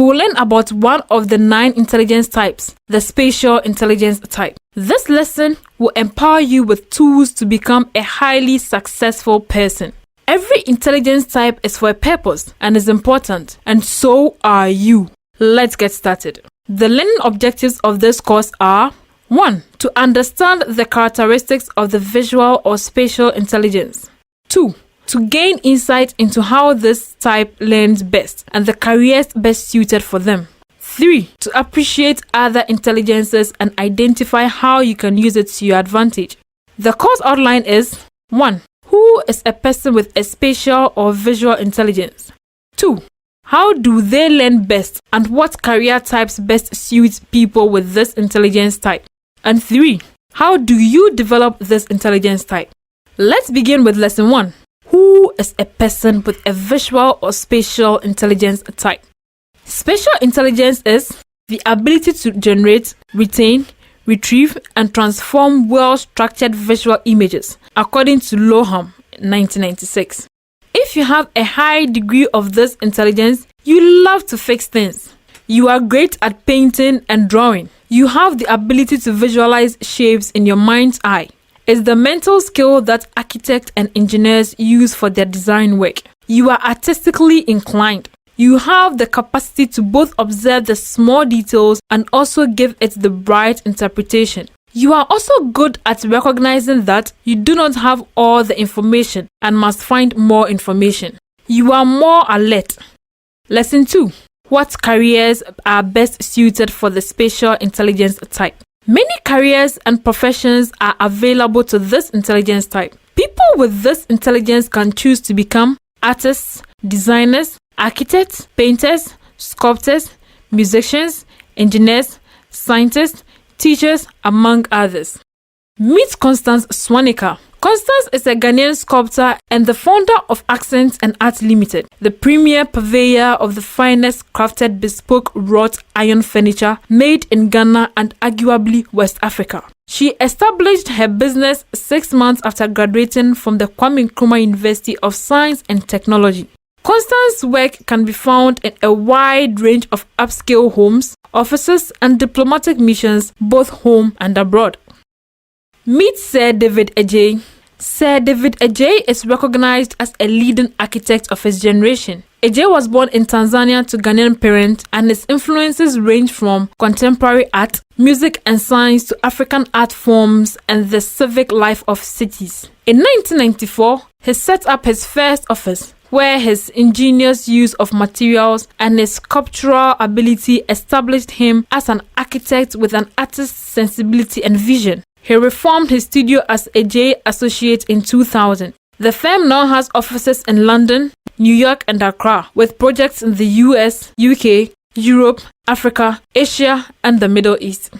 will learn about one of the 9 intelligence types, the spatial intelligence type. This lesson will empower you with tools to become a highly successful person. Every intelligence type is for a purpose and is important, and so are you. Let's get started. The learning objectives of this course are: 1. To understand the characteristics of the visual or spatial intelligence. 2. To gain insight into how this type learns best and the careers best suited for them. 3. To appreciate other intelligences and identify how you can use it to your advantage. The course outline is: 1. Who is a person with a spatial or visual intelligence? 2. How do they learn best and what career types best suit people with this intelligence type? And 3. How do you develop this intelligence type? Let's begin with lesson 1. Who is a person with a visual or spatial intelligence type? Spatial intelligence is the ability to generate, retain, retrieve, and transform well-structured visual images, according to Loham, 1996. If you have a high degree of this intelligence, you love to fix things. You are great at painting and drawing. You have the ability to visualize shapes in your mind's eye. It's the mental skill that architects and engineers use for their design work. You are artistically inclined. You have the capacity to both observe the small details and also give it the right interpretation. You are also good at recognizing that you do not have all the information and must find more information. You are more alert. Lesson 2. What careers are best suited for the spatial intelligence type? Many careers and professions are available to this intelligence type. People with this intelligence can choose to become artists, designers, architects, painters, sculptors, musicians, engineers, scientists, teachers, among others. Meet Constance Swanika. Constance is a Ghanaian sculptor and the founder of Accents and Art Limited, the premier purveyor of the finest crafted bespoke wrought iron furniture made in Ghana and arguably West Africa. She established her business 6 months after graduating from the Kwame Nkrumah University of Science and Technology. Constance's work can be found in a wide range of upscale homes, offices, and diplomatic missions, both home and abroad. Meet Sir David Adjaye. Sir David Adjaye is recognized as a leading architect of his generation. Adjaye was born in Tanzania to Ghanaian parents, and his influences range from contemporary art, music and science to African art forms and the civic life of cities. In 1994, he set up his first office, where his ingenious use of materials and his sculptural ability established him as an architect with an artist's sensibility and vision. He reformed his studio as Adjaye Associates in 2000. The firm now has offices in London, New York, and Accra, with projects in the US, UK, Europe, Africa, Asia, and the Middle East.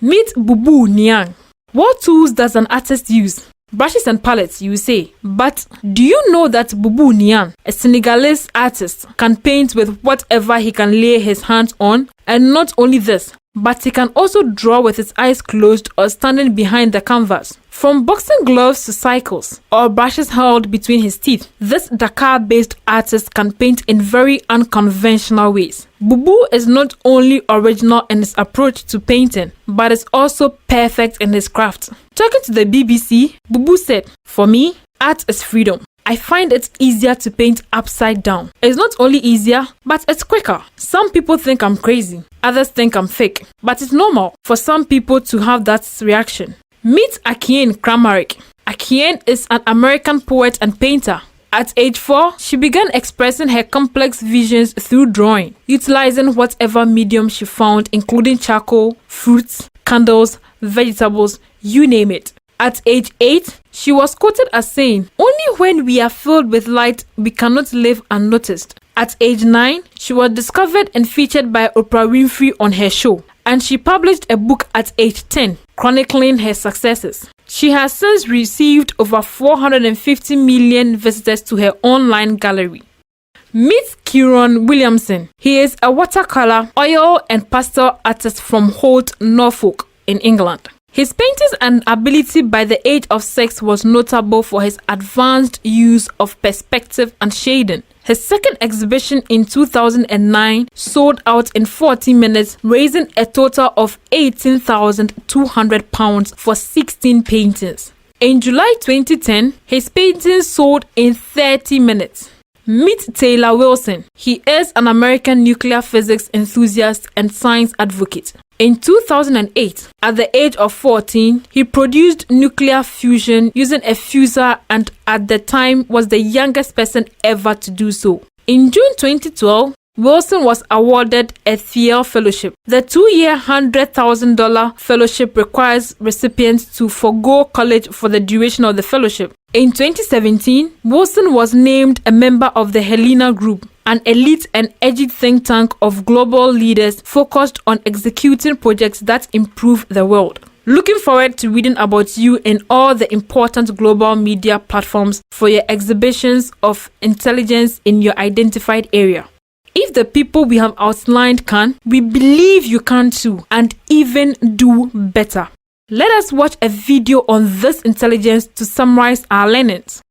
Meet Bubu Niang. What tools does an artist use? Brushes and palettes, you say. But do you know that Bubu Niang, a Senegalese artist, can paint with whatever he can lay his hands on? And not only this, but he can also draw with his eyes closed or standing behind the canvas. From boxing gloves to cycles or brushes held between his teeth, this Dakar-based artist can paint in very unconventional ways. Bubu is not only original in his approach to painting, but is also perfect in his craft. Talking to the BBC, Bubu said, "For me, art is freedom. I find it easier to paint upside down. It's not only easier, but it's quicker. Some people think I'm crazy. Others think I'm fake. But it's normal for some people to have that reaction." Meet Akiane Kramarik. Akiane is an American poet and painter. At age 4, she began expressing her complex visions through drawing, utilizing whatever medium she found, including charcoal, fruits, candles, vegetables, you name it. At age 8, she was quoted as saying, "Only when we are filled with light, we cannot live unnoticed." At age 9, she was discovered and featured by Oprah Winfrey on her show, and she published a book at age 10, chronicling her successes. She has since received over 450 million visitors to her online gallery. Meet Kieron Williamson. He is a watercolor, oil, and pastel artist from Holt, Norfolk, in England. His paintings and ability by the age of 6 was notable for his advanced use of perspective and shading. His second exhibition in 2009 sold out in 40 minutes, raising a total of £18,200 for 16 paintings. In July 2010, his paintings sold in 30 minutes. Meet Taylor Wilson. He is an American nuclear physics enthusiast and science advocate. In 2008, at the age of 14, he produced nuclear fusion using a fusor and at the time was the youngest person ever to do so. In June 2012, Wilson was awarded a Thiel Fellowship. The 2-year $100,000 fellowship requires recipients to forego college for the duration of the fellowship. In 2017, Wilson was named a member of the Helena Group, an elite and edgy think tank of global leaders focused on executing projects that improve the world. Looking forward to reading about you in all the important global media platforms for your exhibitions of intelligence in your identified area. If the people we have outlined can, we believe you can too, and even do better. Let us watch a video on this intelligence to summarize our learnings.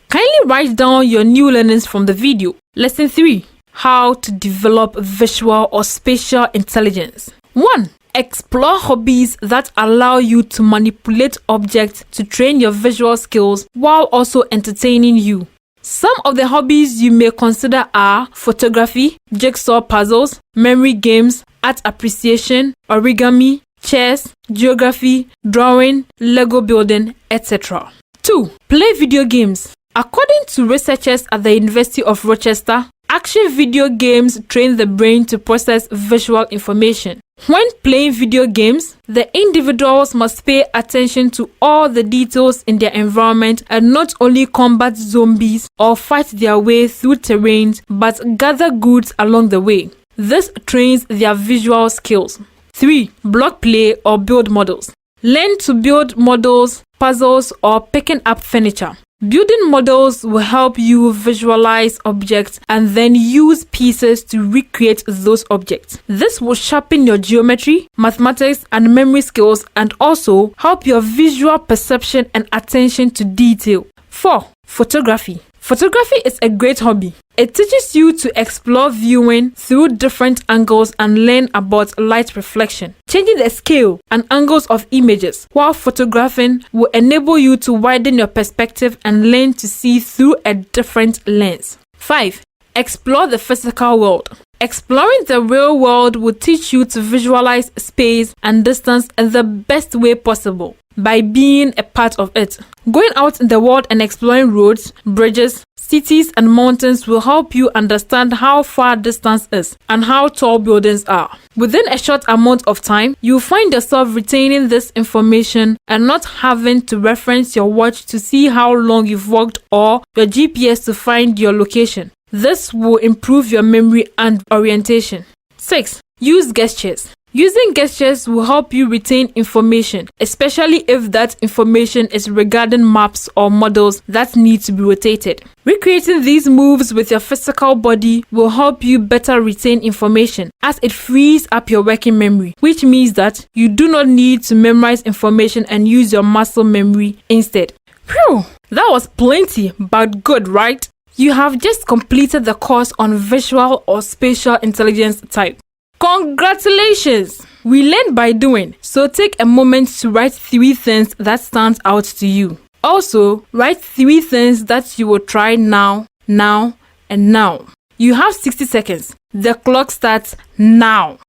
Kindly write down your new learnings from the video. Lesson 3. How to develop visual or spatial intelligence. 1. Explore hobbies that allow you to manipulate objects to train your visual skills while also entertaining you. Some of the hobbies you may consider are photography, jigsaw puzzles, memory games, art appreciation, origami, chess, geography, drawing, Lego building, etc. 2. Play video games. According to researchers at the University of Rochester, action video games train the brain to process visual information. When playing video games, the individuals must pay attention to all the details in their environment and not only combat zombies or fight their way through terrains, but gather goods along the way. This trains their visual skills. 3. Block play or build models. Learn to build models, puzzles, or picking up furniture. Building models will help you visualize objects and then use pieces to recreate those objects. This will sharpen your geometry, mathematics, and memory skills and also help your visual perception and attention to detail. 4. Photography. Photography is a great hobby. It teaches you to explore viewing through different angles and learn about light reflection, changing the scale and angles of images. While photographing will enable you to widen your perspective and learn to see through a different lens. 5. Explore the physical world. Exploring the real world will teach you to visualize space and distance in the best way possible by being a part of it. Going out in the world and exploring roads, bridges, cities, and mountains will help you understand how far distance is and how tall buildings are. Within a short amount of time, you'll find yourself retaining this information and not having to reference your watch to see how long you've walked or your GPS to find your location. This will improve your memory and orientation. 6. Use gestures. Using gestures will help you retain information, especially if that information is regarding maps or models that need to be rotated. Recreating these moves with your physical body will help you better retain information as it frees up your working memory, which means that you do not need to memorize information and use your muscle memory instead. Phew, that was plenty, but good, right? You have just completed the course on visual or spatial intelligence type. Congratulations! We learn by doing, so take a moment to write 3 things that stand out to you. Also, write 3 things that you will try now, and now. You have 60 seconds. The clock starts now.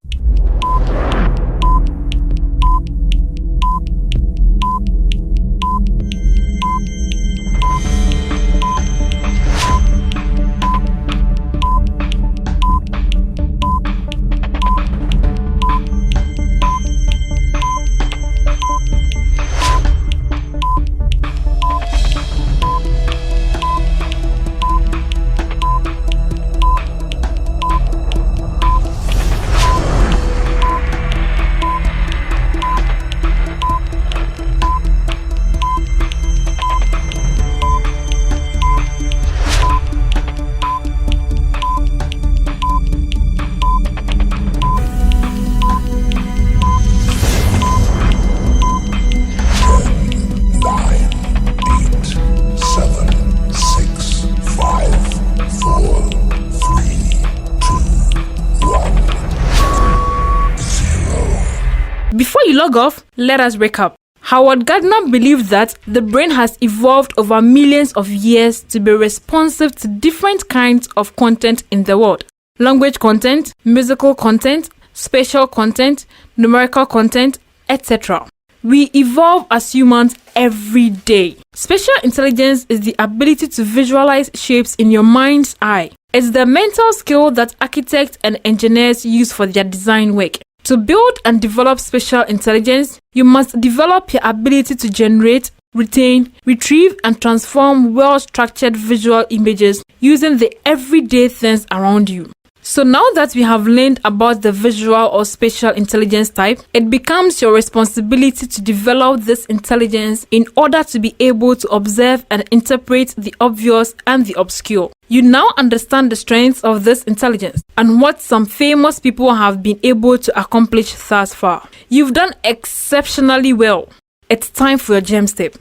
log off, let us recap. Howard Gardner believed that the brain has evolved over millions of years to be responsive to different kinds of content in the world. Language content, musical content, spatial content, numerical content, etc. We evolve as humans every day. Spatial intelligence is the ability to visualize shapes in your mind's eye. It's the mental skill that architects and engineers use for their design work. To build and develop spatial intelligence, you must develop your ability to generate, retain, retrieve, and transform well-structured visual images using the everyday things around you. So now that we have learned about the visual or spatial intelligence type, it becomes your responsibility to develop this intelligence in order to be able to observe and interpret the obvious and the obscure. You now understand the strengths of this intelligence and what some famous people have been able to accomplish thus far. You've done exceptionally well. It's time for your gem step.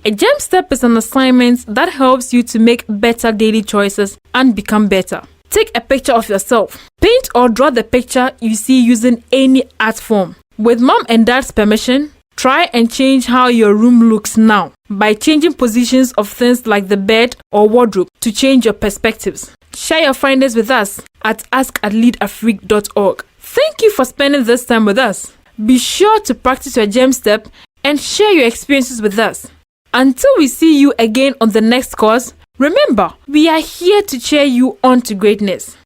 A gem step is an assignment that helps you to make better daily choices and become better. Take a picture of yourself. Paint or draw the picture you see using any art form. With mom and dad's permission, try and change how your room looks now by changing positions of things like the bed or wardrobe to change your perspectives. Share your findings with us at ask@leadafrique.org. Thank you for spending this time with us. Be sure to practice your gem step and share your experiences with us. Until we see you again on the next course, remember, we are here to cheer you on to greatness.